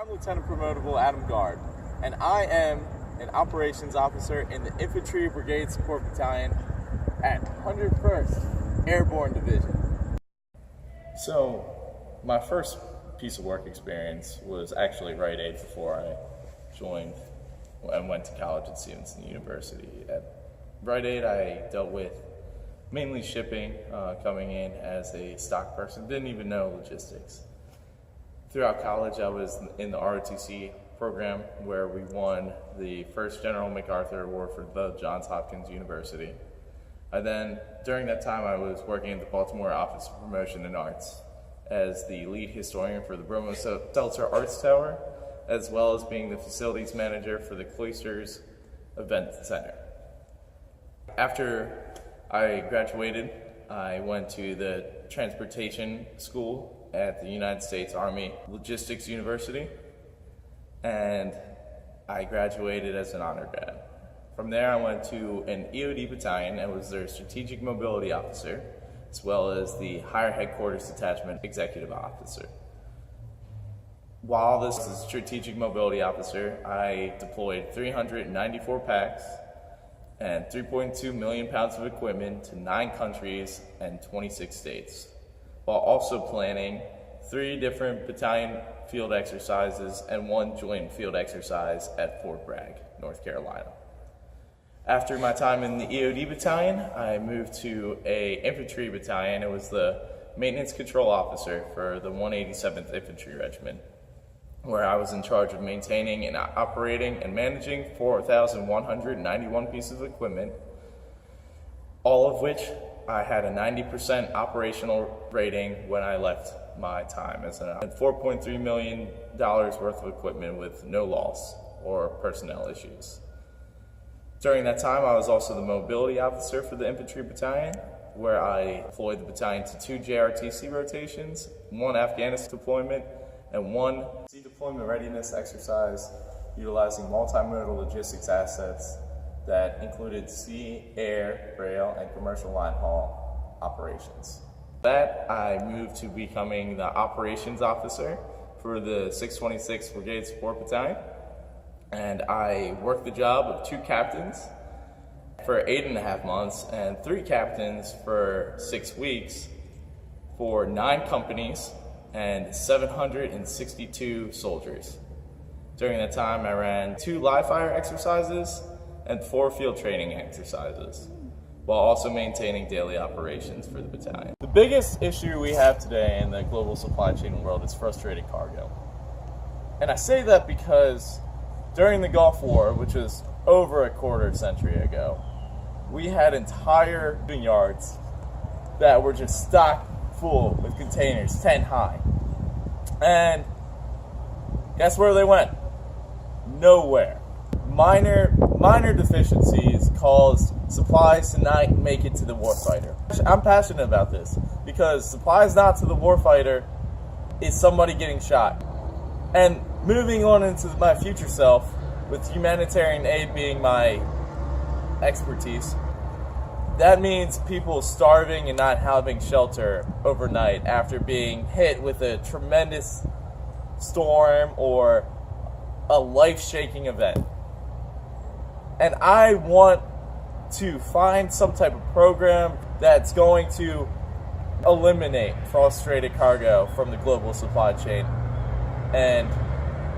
I'm Lieutenant Promotable Adam Guard, and I am an operations officer in the Infantry Brigade Support Battalion at 101st Airborne Division. So, my first piece of work experience was actually Rite Aid before I joined and went to college at Stevenson University. At Rite Aid, I dealt with mainly shipping, coming in as a stock person, didn't even know logistics. Throughout college, I was in the ROTC program where we won the first General MacArthur Award for the Johns Hopkins University. During that time, I was working at the Baltimore Office of Promotion and Arts as the lead historian for the Bromo Seltzer Arts Tower, as well as being the facilities manager for the Cloisters Event Center. After I graduated, I went to the transportation school at the United States Army Logistics University, and I graduated as an honor grad. From there, I went to an EOD battalion and was their strategic mobility officer, as well as the Higher Headquarters Detachment Executive Officer. While this is strategic mobility officer, I deployed 394 packs and 3.2 million pounds of equipment to 9 countries and 26 states, while also planning 3 different battalion field exercises and 1 joint field exercise at Fort Bragg, North Carolina. After my time in the EOD battalion, I moved to an infantry battalion. It was the maintenance control officer for the 187th Infantry Regiment, where I was in charge of maintaining and operating and managing 4,191 pieces of equipment, all of which I had a 90% operational rating when I left my time as and $4.3 million worth of equipment with no loss or personnel issues. During that time, I was also the mobility officer for the infantry battalion, where I deployed the battalion to 2 JRTC rotations, 1 Afghanistan deployment, and 1 sea deployment readiness exercise utilizing multimodal logistics assets that included sea, air, rail, and commercial line haul operations. That I moved to becoming the operations officer for the 626th Brigade Support Battalion, and I worked the job of 2 captains for 8.5 months and 3 captains for 6 weeks for 9 companies and 762 soldiers. During that time, I ran 2 live fire exercises and 4 field training exercises, while also maintaining daily operations for the battalion. The biggest issue we have today in the global supply chain world is frustrated cargo. And I say that because during the Gulf War, which was over a quarter century ago, we had entire yards that were just stocked full with containers 10 high. And guess where they went? Nowhere. Minor deficiencies caused supplies to not make it to the warfighter. I'm passionate about this because supplies not to the warfighter is somebody getting shot. And moving on into my future self, with humanitarian aid being my expertise, that means people starving and not having shelter overnight after being hit with a tremendous storm or a life-shaking event. And I want to find some type of program that's going to eliminate frustrated cargo from the global supply chain and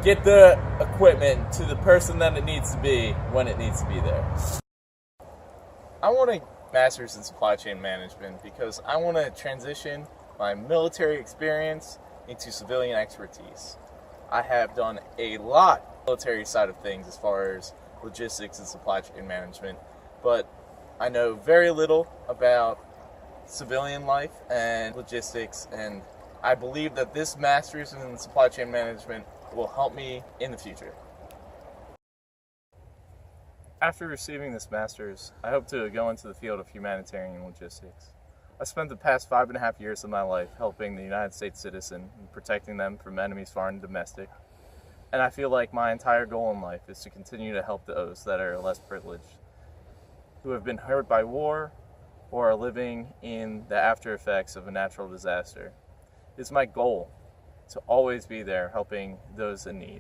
get the equipment to the person that it needs to be when it needs to be there. I want a master's in supply chain management because I want to transition my military experience into civilian expertise. I have done a lot on the military side of things as far as logistics and supply chain management, but I know very little about civilian life and logistics, and I believe that this master's in supply chain management will help me in the future. After receiving this master's, I hope to go into the field of humanitarian logistics. I spent the past 5.5 years of my life helping the United States citizen and protecting them from enemies foreign and domestic. And I feel like my entire goal in life is to continue to help those that are less privileged, who have been hurt by war or are living in the after effects of a natural disaster. It's my goal to always be there helping those in need.